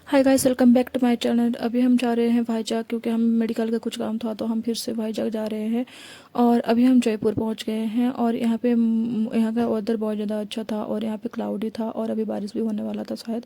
Hi guys, welcome back to my channel. अभी हम जा रहे हैं भाईजाग क्योंकि हम मेडिकल का कुछ काम था तो हम फिर से भाईजाग जा रहे हैं। और अभी हम जयपुर पहुंच गए हैं और यहाँ पे यहाँ का वेदर बहुत ज़्यादा अच्छा था और यहाँ पे क्लाउडी था और अभी बारिश भी होने वाला था शायद।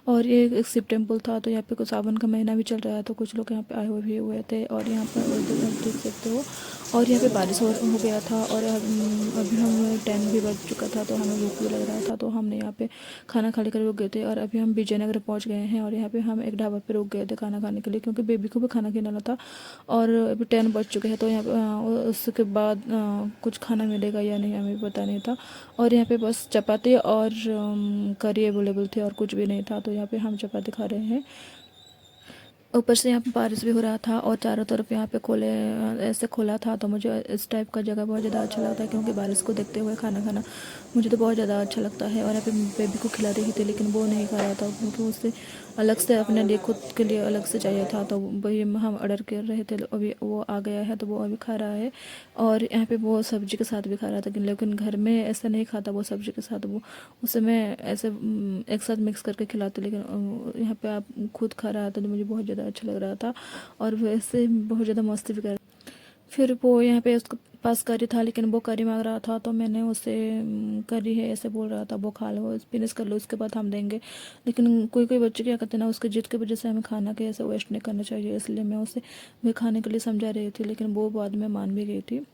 और ये एक शिव टेम्पल था तो यहाँ पे कुछ सावन का महीना भी चल रहा है तो कुछ लोग यहाँ पे आए हुए थे और यहाँ पर वेदर आप देख सकते हो। और यहाँ पे बारिश हो गया था और अभी हम 10 भी बज चुका था तो हमें भूख भी लग रहा था तो हमने यहाँ पे खाना खा लेकर रुक गए थे। और अभी हम विजयनगर पहुँच गए हैं और यहाँ पे हम एक ढाबा पे रुक गए थे खाना खाने के लिए क्योंकि बेबी को भी खाना खिलाना था। और अभी 10 बज चुके हैं तो यहाँ पे उसके बाद कुछ खाना मिलेगा या नहीं हमें पता नहीं था। और यहाँ पे बस चपाती और करी अवेलेबल थे और कुछ भी नहीं था तो यहाँ पे हम चपाती खा रहे हैं। ऊपर से यहाँ पे बारिश भी हो रहा था और चारों तरफ यहाँ पे खोले ऐसे खोला था तो मुझे इस टाइप का जगह बहुत ज़्यादा अच्छा लगता है क्योंकि बारिश को देखते हुए खाना खाना मुझे तो बहुत ज़्यादा अच्छा लगता है। और यहाँ पे बेबी को खिला रही थी लेकिन वो नहीं खा रहा था क्योंकि उससे अलग से अपने लिए खुद के लिए अलग से चाहिए था तो वही हम ऑर्डर कर रहे थे। अभी वो आ गया है तो वो अभी खा रहा है। और यहाँ पे वो सब्जी के साथ भी खा रहा था लेकिन घर में ऐसा नहीं खाता वो सब्जी के साथ। वो उसे मैं ऐसे एक साथ मिक्स करके खिलाती लेकिन यहाँ पे आप खुद खा रहा था तो मुझे बहुत ज़्यादा अच्छा लग रहा था। और वैसे बहुत ज़्यादा मस्ती भी कर। फिर वो यहाँ पे उसके पास करी था लेकिन वो करी मांग रहा था तो मैंने उसे करी है ऐसे बोल रहा था वो खा लो फिनिश कर लो उसके बाद हम देंगे। लेकिन कोई कोई बच्चे क्या करते हैं ना उसके जिद की वजह से हमें खाना के ऐसे वेस्ट नहीं करना चाहिए इसलिए मैं उसे वे खाने के लिए समझा रही थी लेकिन वो बाद में मान भी गई थी।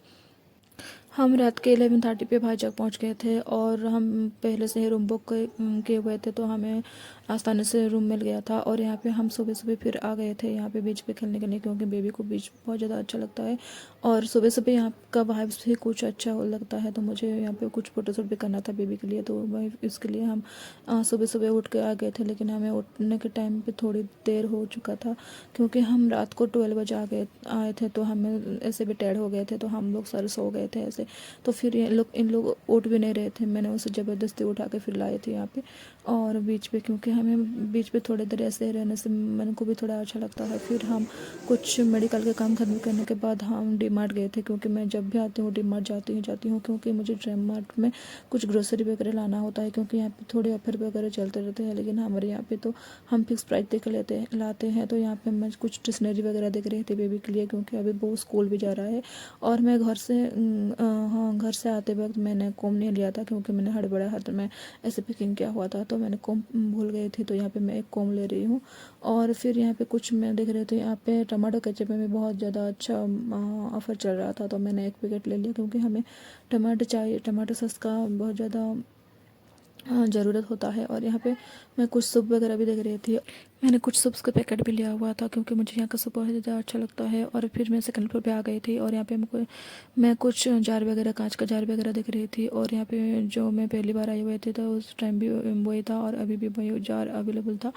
हम रात के 11:30 पे भाईजाग पहुंच गए थे और हम पहले से ही रूम बुक किए हुए थे तो हमें आसानी से रूम मिल गया था। और यहाँ पे हम सुबह सुबह फिर आ गए थे यहाँ पे बीच पे खेलने के लिए क्योंकि बेबी को बीच बहुत ज़्यादा अच्छा लगता है। और सुबह सुबह यहाँ का वाइब्स भी कुछ अच्छा लगता है तो मुझे यहाँ पे कुछ फोटोशूट भी करना था बेबी के लिए तो वही इसके लिए हम सुबह सुबह उठ के आ गए थे। लेकिन हमें उठने के टाइम पे थोड़ी देर हो चुका था क्योंकि हम रात को 12 बजे आए थे तो हमें ऐसे भी टैड हो गए थे तो हम लोग सारे सो गए थे ऐसे। तो फिर ये लोग इन लोग उठ भी नहीं रहे थे मैंने उसे ज़बरदस्ती उठा के फिर लाए थे यहाँ पे। और बीच पे क्योंकि हमें बीच पे थोड़ी देर ऐसे रहने से मन को भी थोड़ा अच्छा लगता है। फिर हम कुछ मेडिकल के काम खत्म करने के बाद हम डी मार्ट गए थे क्योंकि मैं जब भी आती हूँ डी मार्ट जाती हूँ क्योंकि मुझे डी मार्ट में कुछ ग्रोसरी वगैरह लाना होता है क्योंकि यहाँ पे थोड़े ऑफर वगैरह चलते रहते हैं। लेकिन हमारे यहाँ पे तो हम फिक्स प्राइस देकर लाते हैं। तो यहाँ पे मैं कुछ स्टेशनरी वगैरह देख रही थी बेबी के लिए क्योंकि अभी वो स्कूल भी जा रहा है। और मैं घर से आते वक्त मैंने कॉम नहीं लिया था क्योंकि मैंने हड़बड़ा हाथ में ऐसे पैकिंग किया हुआ था तो मैंने कॉम भूल गई थी तो यहाँ पे मैं एक कॉम ले रही हूँ। और फिर यहाँ पे कुछ मैं देख रही थी यहाँ पे टमाटो केचप में भी बहुत ज़्यादा अच्छा ऑफ़र चल रहा था तो मैंने एक पैकेट ले लिया क्योंकि हमें टमाटर चाहिए टमाटो सॉस का बहुत ज़्यादा ज़रूरत होता है। और यहाँ पे मैं कुछ सूप वगैरह भी देख रही थी। मैंने कुछ सूप्स का पैकेट भी लिया हुआ था क्योंकि मुझे यहाँ का सूप बहुत ज़्यादा अच्छा लगता है। और फिर मैं सेकंड फ्लोर पे आ गई थी और यहाँ पे मैं कुछ जार वगैरह कांच का जार वगैरह देख रही थी। और यहाँ पे जो मैं पहली बार आई हुई थी तो उस टाइम भी वही था और अभी भी वही जार अवेलेबल था।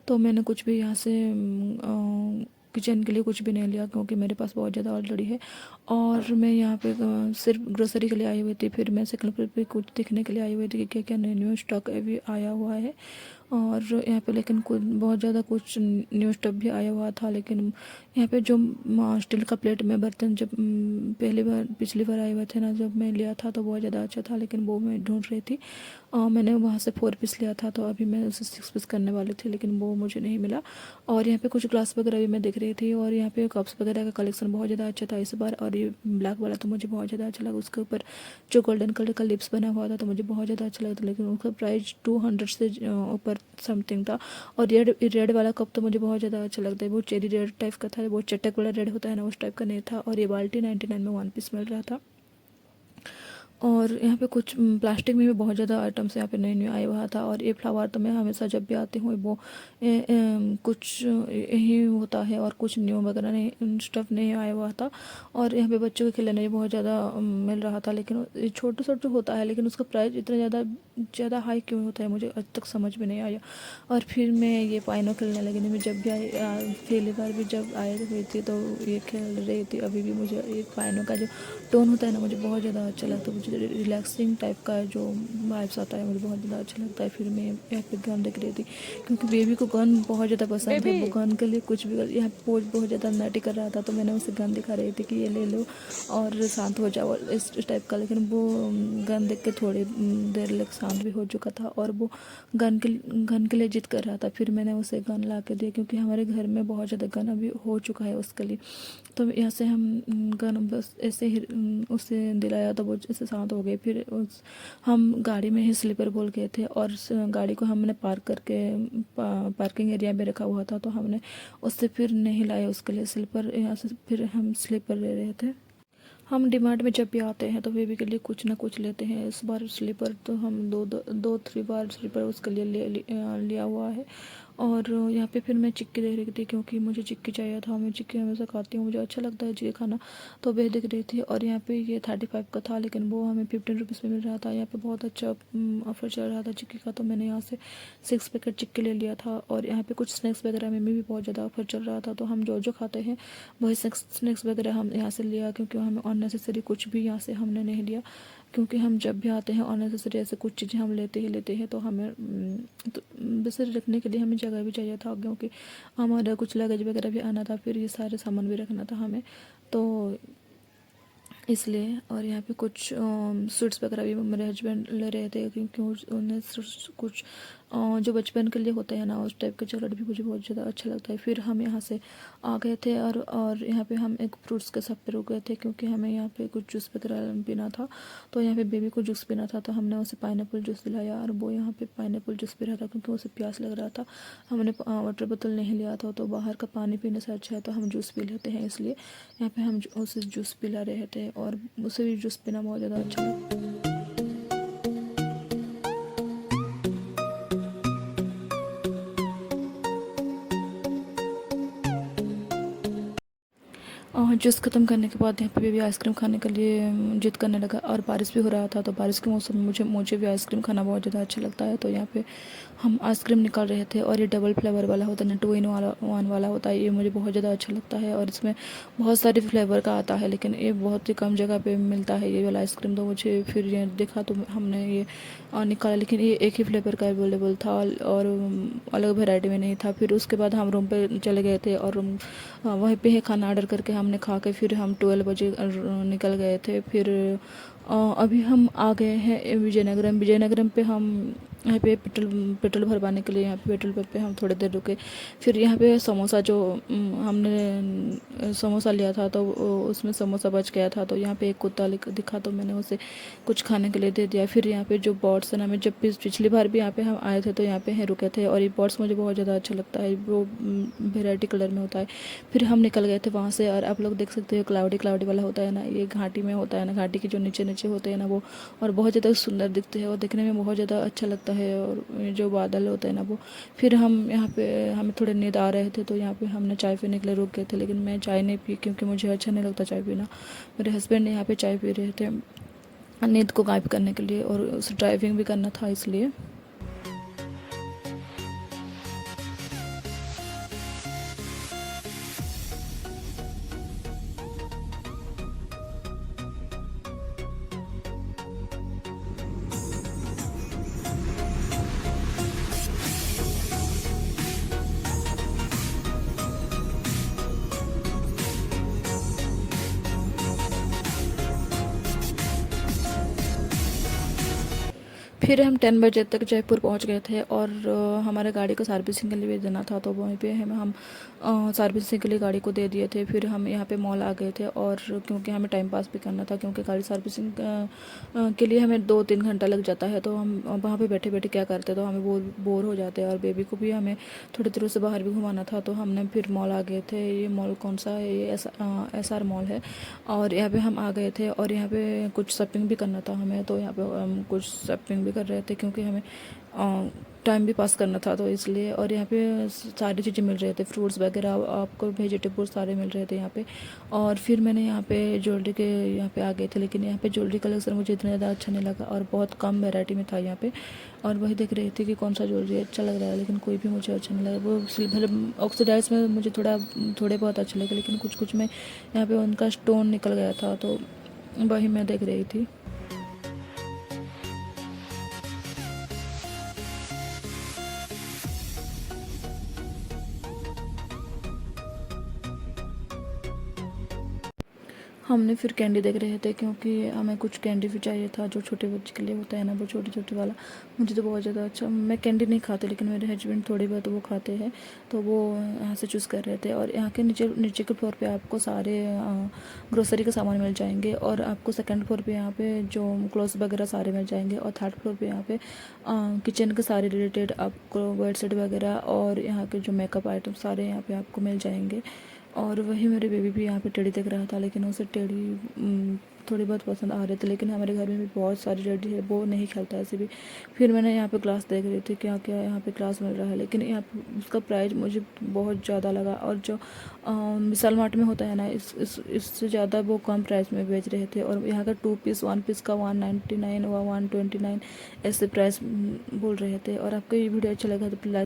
तो मैंने कुछ भी यहाँ से किचन के लिए कुछ भी नहीं लिया क्योंकि मेरे पास बहुत ज़्यादा ऑलरेडी है। और मैं यहाँ पे सिर्फ ग्रोसरी के लिए आई हुई थी। फिर मैं सेकंड फ्लोर पे कुछ देखने के लिए आई हुई थी कि क्या क्या न्यू स्टॉक अभी आया हुआ है। और यहाँ पे लेकिन कुछ बहुत ज़्यादा कुछ न्यू स्टॉक भी आया हुआ था। लेकिन यहाँ पे जो स्टील का प्लेट में बर्तन जब पिछली बार आए हुए थे ना जब मैं लिया था तो बहुत ज़्यादा अच्छा था लेकिन वो मैं ढूंढ रही थी। मैंने वहाँ से 4 पीस लिया था तो अभी मैं उसे 6 पीस करने वाली थी लेकिन वो मुझे नहीं मिला। और यहाँ पे कुछ ग्लास वगैरह भी मैं देख रही थी और यहाँ पे कप्स वगैरह का कलेक्शन बहुत ज़्यादा अच्छा था इस बार। और ये ब्लैक वाला तो मुझे बहुत ज़्यादा अच्छा लगा उसके ऊपर जो गोल्डन कलर का लिप्स बना हुआ था तो मुझे बहुत ज़्यादा अच्छा लगा था लेकिन उसका प्राइस 200 से ऊपर समथिंग था। और रेड वाला कप तो मुझे बहुत ज़्यादा अच्छा लगता है वो चेरी रेड टाइप का था वो चटक वाला रेड होता है ना उस टाइप का नहीं था। और ये बाल्टी 99 में 1 पीस मिल रहा था। और यहाँ पे कुछ प्लास्टिक में भी बहुत ज़्यादा आइटम्स यहाँ पे नए नए आया हुआ था। और ये फ्लावर तो मैं हमेशा जब भी आती हूँ वो कुछ यही होता है और कुछ न्यू वगैरह नहीं स्टफ नहीं आया हुआ था। और यहाँ पे बच्चों के खिलौने भी बहुत ज़्यादा मिल रहा था लेकिन ये छोटा छोटा होता है लेकिन उसका प्राइस इतना ज़्यादा हाई क्यों होता है मुझे आज तक समझ में नहीं आया। और फिर मैं ये पाइनो खेलने लगी मैं जब भी आई पहली बार भी जब आई हुई थी तो ये खेल रही थी। अभी भी मुझे ये पाइनो का जो टोन होता है ना मुझे बहुत ज़्यादा अच्छा लगता है। मुझे रिलैक्सिंग टाइप का जो वाइब्स आता है मुझे बहुत ज़्यादा अच्छा लगता है। फिर मैं यहाँ पे गन देख रही थी क्योंकि बेबी को गन बहुत ज़्यादा पसंद है वो गन के लिए कुछ भी यहाँ पोज बहुत ज़्यादा नाटी कर रहा था तो मैंने उसे गन दिखा रही थी कि ये ले लो और शांत हो जाओ इस टाइप का। लेकिन वो गन देख के थोड़ी देर लग शांत भी हो चुका था और वो गन के लिए जिद कर रहा था। फिर मैंने उसे गन ला के दिया क्योंकि हमारे घर में बहुत ज़्यादा गन अभी हो चुका है उसके लिए। तो यहाँ से हम गन बस ऐसे ही उसे दिलाया तो वो ऐसे शांत हो गए। फिर हम गाड़ी में ही स्लीपर बोल गए थे और गाड़ी को हमने पार्क करके पार्किंग एरिया में रखा हुआ था, तो हमने उससे फिर नहीं लाया उसके लिए स्लीपर। यहाँ से फिर हम स्लीपर ले रहे थे। हम डिमार्ट में जब भी आते हैं तो बेबी के लिए कुछ ना कुछ लेते हैं। इस बार स्लीपर तो हम दो 3 बार स्लीपर उसके लिए लिया हुआ है। और यहाँ पे फिर मैं चिक्की देख रही थी क्योंकि मुझे चिक्की चाहिए था। मैं चिक्की हमेशा खाती हूँ, मुझे अच्छा लगता है चिक्की खाना, तो वह दिख रही थी। और यहाँ पे ये 35 का था लेकिन वो हमें 15 रुपीज़ में मिल रहा था। यहाँ पे बहुत अच्छा ऑफर चल रहा था चिक्की का, तो मैंने यहाँ से 6 पैकेट चिक्की ले लिया था। और यहाँ पे कुछ स्नैक्स वगैरह में भी बहुत ज़्यादा ऑफर चल रहा था, तो हम जो जो खाते हैं वही स्नैक्स वगैरह हम यहाँ से लिया, क्योंकि हमें अननेसेसरी कुछ भी यहाँ से हमने नहीं लिया। क्योंकि हम जब भी आते हैं अननेसेसरी ऐसे कुछ चीज़ें हम लेते हैं, तो हमें तो वैसे रखने के लिए हमें जगह भी चाहिए था, क्योंकि हमारा कुछ लगेज वगैरह भी आना था, फिर ये सारे सामान भी रखना था हमें, तो इसलिए। और यहाँ पे कुछ स्वीट्स वगैरह भी मेरे हस्बैंड ले रहे थे क्योंकि उन्हें कुछ जो बचपन के लिए होते हैं ना उस टाइप के चॉकलेट भी मुझे बहुत ज़्यादा अच्छा लगता है। फिर हम यहाँ से आ गए थे और यहाँ पे हम एक फ्रूट्स के शॉप पे रुक गए थे क्योंकि हमें यहाँ पे कुछ जूस वगैरह पीना था। तो यहाँ पे बेबी को जूस पीना था, तो हमने उसे पाइनएप्पल जूस दिलाया और वो यहाँ पे पाइनएप्पल जूस पी रहा था क्योंकि उसे प्यास लग रहा था। हमने वाटर बोतल नहीं लिया था, तो बाहर का पानी पीने से अच्छा है तो हम जूस पी लेते हैं, इसलिए यहाँ पे हम उसे जूस पिला रहे थे और उसे भी जूस पीना बहुत ज़्यादा अच्छा लगता है। जूस ख़त्म करने के बाद यहाँ पे बेबी आइसक्रीम खाने के लिए जिद करने लगा और बारिश भी हो रहा था, तो बारिश के मौसम में मुझे भी आइसक्रीम खाना बहुत ज़्यादा अच्छा लगता है। तो यहाँ पे हम आइसक्रीम निकाल रहे थे और ये डबल फ्लेवर वाला होता है ना, 2 in 1 वाला होता है, ये मुझे बहुत ज़्यादा अच्छा लगता है। और इसमें बहुत सारे फ्लेवर का आता है लेकिन ये बहुत ही कम जगह पर मिलता है ये वाला आइसक्रीम, तो मुझे फिर ये देखा तो हमने ये निकाला, लेकिन ये एक ही फ्लेवर का अवेलेबल था और अलग वेराइटी में नहीं था। फिर उसके बाद हम रूम पे चले गए थे और वहीं पे ही खाना ऑर्डर करके हमने खा के फिर हम 12 बजे निकल गए थे। फिर अभी हम आ गए हैं विजयनगरम पे। हम यहाँ पे पेट्रोल भरवाने के लिए यहाँ पे पेट्रोल पंप पे हम थोड़ी देर रुके। फिर यहाँ पे समोसा जो हमने समोसा लिया था तो उसमें समोसा बच गया था, तो यहाँ पे एक कुत्ता दिखा तो मैंने उसे कुछ खाने के लिए दे दिया। फिर यहाँ पे जो बॉट्स है ना, मैं जब पिछली बार भी यहाँ पे हम आए थे तो यहाँ पे हैं रुके थे और ये बॉट्स मुझे बहुत ज़्यादा अच्छा लगता है, वो वेराइटी कलर में होता है। फिर हम निकल गए थे वहाँ से और आप लोग देख सकते हो क्लाउडी वाला होता है ना, ये घाटी में होता है ना, घाटी के जो नीचे होते हैं ना वो, और बहुत ज़्यादा सुंदर दिखते हैं और देखने में बहुत ज़्यादा अच्छा लगता है। और जो बादल होते हैं ना वो, फिर हम यहाँ पे हमें थोड़े नींद आ रहे थे तो यहाँ पे हमने चाय पीने के लिए रुक गए थे, लेकिन मैं चाय नहीं पी क्योंकि मुझे अच्छा नहीं लगता चाय पीना। मेरे हस्बैंड ने यहाँ पे चाय पी रहे थे नींद को गायब करने के लिए और उसे ड्राइविंग भी करना था इसलिए। फिर हम 10 बजे तक जयपुर पहुंच गए थे और हमारे गाड़ी को सर्विसिंग के लिए भी देना था, तो वहीं पे हम सर्विसिंग के लिए गाड़ी को दे दिए थे। फिर हम यहाँ पे मॉल आ गए थे और क्योंकि हमें टाइम पास भी करना था, क्योंकि गाड़ी सर्विसिंग के लिए हमें 2-3 घंटा लग जाता है, तो हम वहाँ पे बैठे बैठे क्या करते, तो हमें बोर हो जाते हैं और बेबी को भी हमें थोड़ी देर से बाहर भी घुमाना था। तो हमने फिर मॉल आ गए थे। ये मॉल कौन सा है, ये SR मॉल है और यहाँ पे हम आ गए थे और यहाँ पे कुछ शॉपिंग भी करना था हमें, तो यहाँ पे हम कुछ शॉपिंग भी कर रहे थे क्योंकि हमें टाइम भी पास करना था, तो इसलिए। और यहाँ पे सारी चीज़ें मिल रहे थे, फ्रूट्स वगैरह, आपको वेजिटेबल्स सारे मिल रहे थे यहाँ पे। और फिर मैंने यहाँ पे ज्वेलरी के यहाँ पे आ गए थे, लेकिन यहाँ पे ज्वेलरी कलेक्शन मुझे इतना ज़्यादा अच्छा नहीं लगा और बहुत कम वैरायटी में था यहाँ पे। और वही देख रही थी कि कौन सा ज्वेलरी अच्छा लग रहा है, लेकिन कोई भी मुझे अच्छा नहीं लगा। वो सिल्वर ऑक्सीडाइज में मुझे थोड़े बहुत अच्छे लगे, लेकिन कुछ में यहाँ पे उनका स्टोन निकल गया था, तो वही मैं देख रही थी। हमने फिर कैंडी देख रहे थे क्योंकि हमें कुछ कैंडी भी चाहिए था जो छोटे बच्चे के लिए होता है ना, वो छोटे छोटे वाला। मुझे तो बहुत ज़्यादा अच्छा, मैं कैंडी नहीं खाती लेकिन मेरे हस्बैंड थोड़ी बहुत वो खाते हैं, तो वो यहाँ से चूज़ कर रहे थे। और यहाँ के नीचे नीचे के फ्लोर पे आपको सारे ग्रोसरी के सामान मिल जाएंगे, और आपको सेकंड फ्लोर पे यहाँ पे जो क्लोथ्स वगैरह सारे मिल जाएंगे, और थर्ड फ्लोर पे यहाँ पे किचन के सारे रिलेटेड आपको बेड सेट वगैरह और यहाँ के जो मेकअप आइटम सारे यहाँ पे आपको मिल जाएंगे। और वही मेरे बेबी भी यहाँ पे टेडी देख रहा था, लेकिन उसे टेडी थोड़ी बहुत पसंद आ रहे थे, लेकिन हमारे घर में भी बहुत सारी टेडी है, वो नहीं खेलता ऐसे भी। फिर मैंने यहाँ पे ग्लास देख रही थी क्या क्या यहाँ पे ग्लास मिल रहा है, लेकिन यहाँ पे उसका प्राइस मुझे बहुत ज़्यादा लगा। और जो विशाल मार्ट में होता है ना, इससे ज़्यादा वो कम प्राइस में बेच रहे थे। और यहाँ का 2 पीस 1 पीस का 199 व 129 ऐसे प्राइस बोल रहे थे। और आपको ये वीडियो अच्छा लगा तो प्लीज़